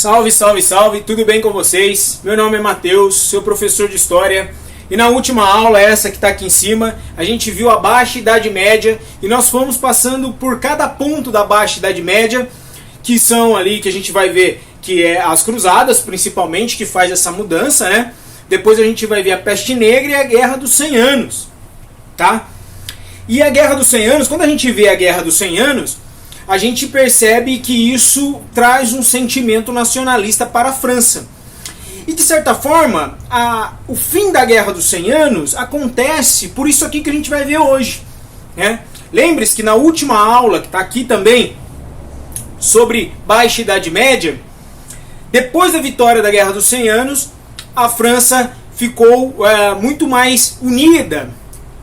Salve, salve, salve, tudo bem com vocês? Meu nome é Matheus, seu professor de História. E na última aula, essa que está aqui em cima, a gente viu a Baixa Idade Média e nós fomos passando por cada ponto da Baixa Idade Média, que são ali que a gente vai ver que é as Cruzadas, principalmente, que faz essa mudança, né? Depois a gente vai ver a Peste Negra e a Guerra dos 100 Anos, tá? E a Guerra dos 100 Anos, quando a gente vê a Guerra dos 100 Anos, a gente percebe que isso traz um sentimento nacionalista para a França. E de certa forma, o fim da Guerra dos 100 Anos acontece por isso aqui que a gente vai ver hoje, né? Lembre-se que na última aula, que está aqui também, sobre Baixa Idade Média, depois da vitória da Guerra dos 100 Anos, a França ficou muito mais unida.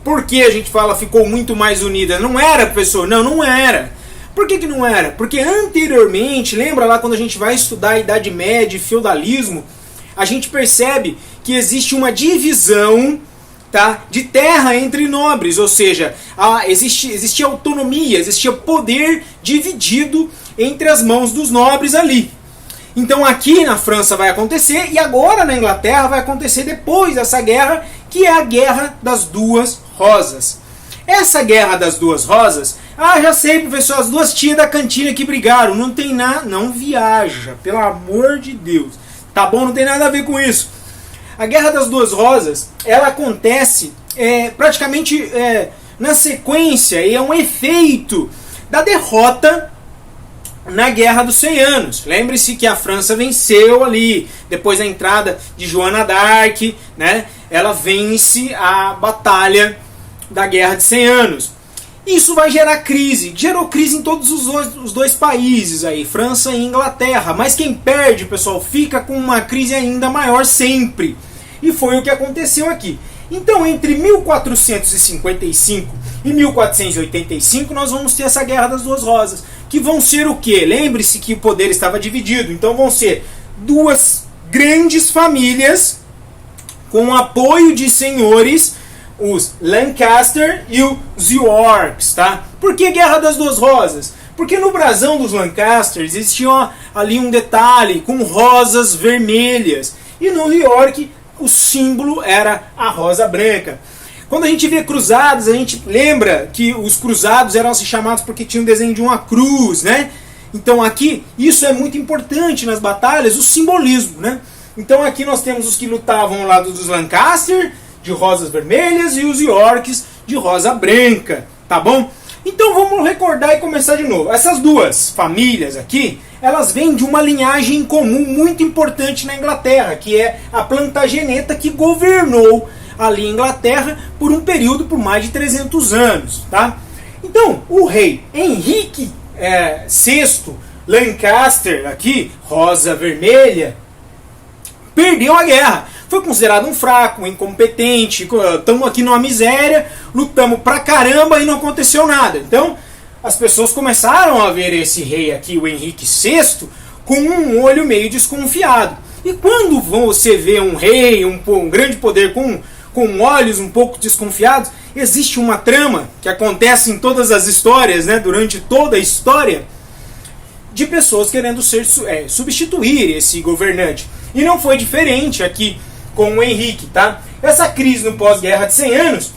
Por que a gente fala ficou muito mais unida? Não era, professor? Não era. Por que não era? Porque anteriormente, lembra lá quando a gente vai estudar a Idade Média e feudalismo, a gente percebe que existe uma divisão, tá, de terra entre nobres, ou seja, existia autonomia, existia poder dividido entre as mãos dos nobres ali. Então aqui na França vai acontecer, e agora na Inglaterra vai acontecer depois dessa guerra, que é a Guerra das Duas Rosas. Essa Guerra das Duas Rosas, já sei, professor, as duas tias da cantina que brigaram, não tem nada, não viaja, pelo amor de Deus, tá bom? Não tem nada a ver com isso. A Guerra das Duas Rosas, ela acontece praticamente na sequência, e é um efeito da derrota na Guerra dos 100 Anos. Lembre-se que a França venceu ali, depois da entrada de Joana d'Arc, né? Ela vence a batalha da Guerra de 100 Anos. Isso vai gerar crise. Gerou crise em todos os dois países aí, França e Inglaterra. Mas quem perde, pessoal, fica com uma crise ainda maior sempre. E foi o que aconteceu aqui. Então, entre 1455 e 1485, nós vamos ter essa Guerra das Duas Rosas. Que vão ser o quê? Lembre-se que o poder estava dividido. Então vão ser duas grandes famílias com apoio de senhores, os Lancaster e os Yorks, tá? Por que Guerra das Duas Rosas? Porque no brasão dos Lancasters existia ali um detalhe com rosas vermelhas. E no York o símbolo era a rosa branca. Quando a gente vê cruzadas, a gente lembra que os cruzados eram assim chamados porque tinham um desenho de uma cruz, né? Então aqui, isso é muito importante nas batalhas, o simbolismo, né? Então aqui nós temos os que lutavam ao lado dos Lancaster, de rosas vermelhas, e os Yorks de rosa branca, tá bom? Então vamos recordar e começar de novo. Essas duas famílias aqui, elas vêm de uma linhagem comum muito importante na Inglaterra, que é a Plantageneta, que governou ali em Inglaterra por um período por mais de 300 anos, tá? Então, o rei Henrique VI Lancaster, aqui, rosa vermelha, perdeu a guerra. Foi considerado um fraco, um incompetente, estamos aqui numa miséria, lutamos pra caramba e não aconteceu nada. Então, as pessoas começaram a ver esse rei aqui, o Henrique VI, com um olho meio desconfiado. E quando você vê um rei, um grande poder com olhos um pouco desconfiados, existe uma trama que acontece em todas as histórias, né, durante toda a história, de pessoas querendo substituir esse governante. E não foi diferente aqui com o Henrique, tá? Essa crise no pós-guerra de 100 anos,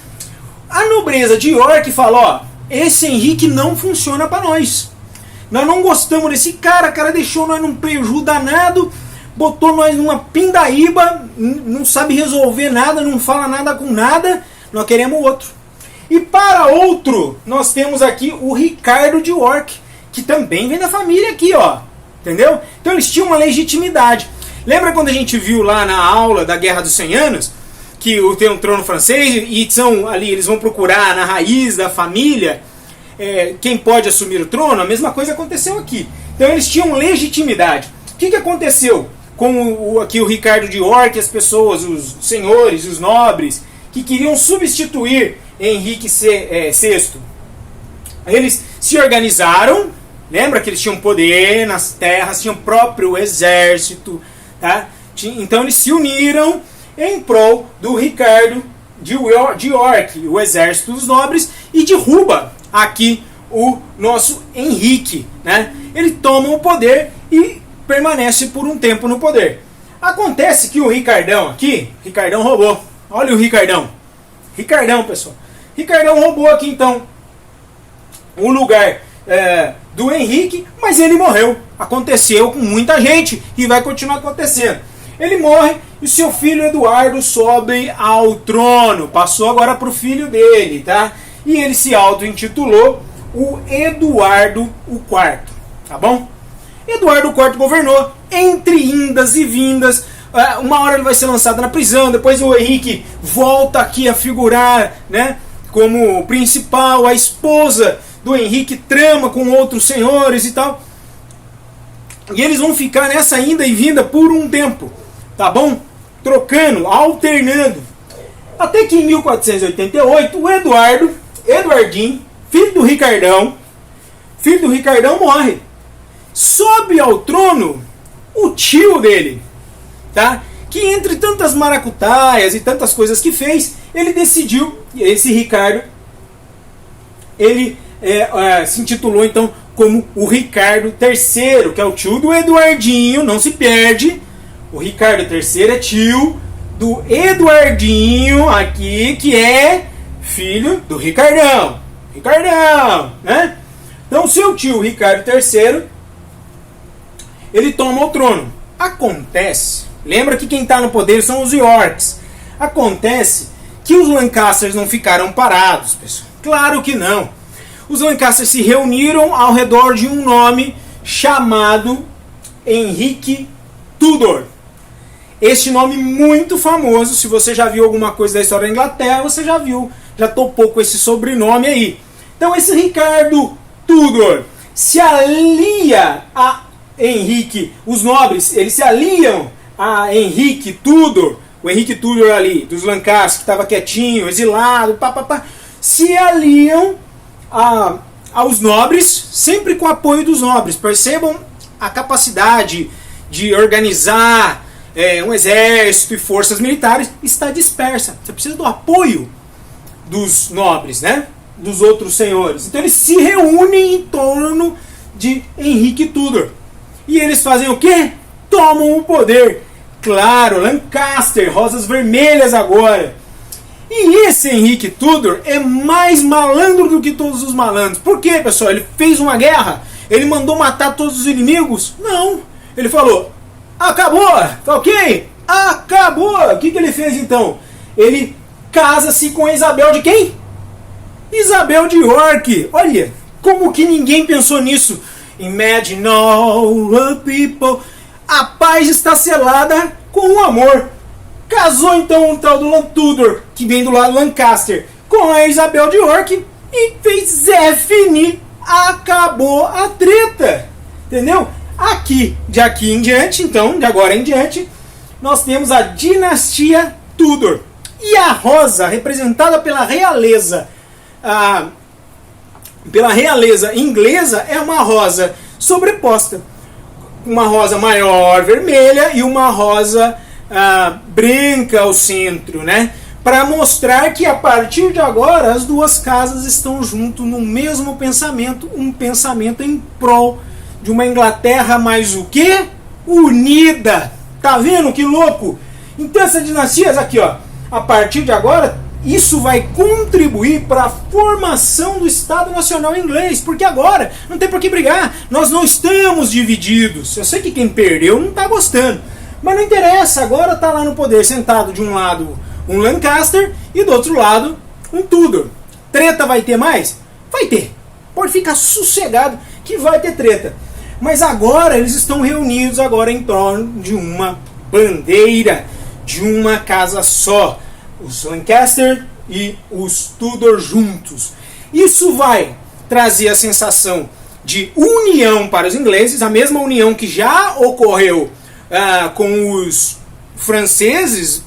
a nobreza de York falou, esse Henrique não funciona para nós. Nós não gostamos desse cara, o cara deixou nós num prejuízo danado, botou nós numa pindaíba, não sabe resolver nada, não fala nada com nada, nós queremos outro. E para outro, nós temos aqui o Ricardo de York, que também vem da família aqui, ó. Entendeu? Então eles tinham uma legitimidade. Lembra quando a gente viu lá na aula da Guerra dos 100 Anos, que tem um trono francês e são ali, eles vão procurar na raiz da família quem pode assumir o trono? A mesma coisa aconteceu aqui. Então eles tinham legitimidade. O que aconteceu com aqui o Ricardo de York, as pessoas, os senhores, os nobres, que queriam substituir Henrique VI? Eles se organizaram, lembra que eles tinham poder nas terras, tinham próprio exército, tá? Então eles se uniram em prol do Ricardo de York, o exército dos nobres, e derruba aqui o nosso Henrique, né? Ele toma o poder e permanece por um tempo no poder. Acontece que o Ricardão aqui, Ricardão roubou. Olha o Ricardão. Ricardão, pessoal. Ricardão roubou aqui então o lugar do Henrique, mas ele morreu. Aconteceu com muita gente e vai continuar acontecendo. Ele morre e seu filho Eduardo sobe ao trono. Passou agora para o filho dele, tá? E ele se auto-intitulou o Eduardo IV, tá bom? Eduardo IV governou entre indas e vindas. Uma hora ele vai ser lançado na prisão, depois o Henrique volta aqui a figurar, né, como principal. A esposa do Henrique trama com outros senhores e tal. E eles vão ficar nessa ida e vinda por um tempo, tá bom? Trocando, alternando. Até que em 1488 o Eduardinho, filho do Ricardão morre. Sobe ao trono o tio dele, tá? Que entre tantas maracutaias e tantas coisas que fez, ele decidiu, esse Ricardo, ele se intitulou então como o Ricardo III, que é o tio do Eduardinho, não se perde. O Ricardo III é tio do Eduardinho aqui, que é filho do Ricardão. Ricardão, né? Então, seu tio Ricardo III, ele toma o trono. Acontece, lembra que quem está no poder são os Yorks. Acontece que os Lancasters não ficaram parados, pessoal. Claro que não. Os Lancasters se reuniram ao redor de um nome chamado Henrique Tudor. Este nome muito famoso, se você já viu alguma coisa da história da Inglaterra, você já topou com esse sobrenome aí. Então esse Ricardo Tudor se alia a Henrique, os nobres, eles se aliam a Henrique Tudor, o Henrique Tudor ali, dos Lancasters, que estava quietinho, exilado, se aliam aos nobres, sempre com o apoio dos nobres. Percebam a capacidade de organizar um exército e forças militares está dispersa. Você precisa do apoio dos nobres, né? Dos outros senhores. Então eles se reúnem em torno de Henrique Tudor. E eles fazem o quê? Tomam o poder. Claro, Lancaster, rosas vermelhas agora. E esse Henrique Tudor é mais malandro do que todos os malandros. Por quê, pessoal? Ele fez uma guerra? Ele mandou matar todos os inimigos? Não. Ele falou, acabou, tá ok? Acabou. O que ele fez então? Ele casa-se com Isabel de quem? Isabel de York. Olha, como que ninguém pensou nisso? Imagine all the people. A paz está selada com o amor. Casou então o tal do Tudor, que vem do lado Lancaster, com a Isabel de York e fez definir. Acabou a treta. Entendeu? De aqui em diante, então, de agora em diante, nós temos a dinastia Tudor. E a rosa, representada pela realeza, inglesa, é uma rosa sobreposta. Uma rosa maior, vermelha, e uma rosa branca ao centro, né? Para mostrar que a partir de agora as duas casas estão junto no mesmo pensamento, um pensamento em prol de uma Inglaterra mais o quê? Unida. Tá vendo que louco? Então essas dinastias aqui, ó, a partir de agora, isso vai contribuir para a formação do Estado Nacional Inglês, porque agora não tem por que brigar, nós não estamos divididos. Eu sei que quem perdeu não está gostando, mas não interessa, agora está lá no poder, sentado de um lado um Lancaster e do outro lado um Tudor. Treta vai ter mais? Vai ter. Pode ficar sossegado que vai ter treta. Mas agora eles estão reunidos agora em torno de uma bandeira, de uma casa só. Os Lancaster e os Tudor juntos. Isso vai trazer a sensação de união para os ingleses, a mesma união que já ocorreu com os franceses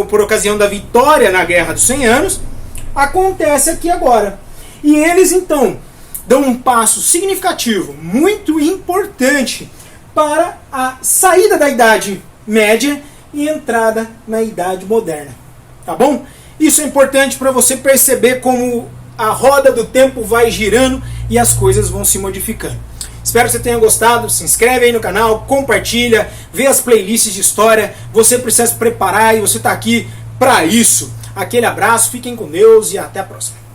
por ocasião da vitória na Guerra dos 100 Anos, acontece aqui agora. E eles então dão um passo significativo, muito importante, para a saída da Idade Média e entrada na Idade Moderna. Tá bom? Isso é importante para você perceber como a roda do tempo vai girando e as coisas vão se modificando. Espero que você tenha gostado. Se inscreve aí no canal, compartilha, vê as playlists de história. Você precisa se preparar e você está aqui para isso. Aquele abraço, fiquem com Deus e até a próxima.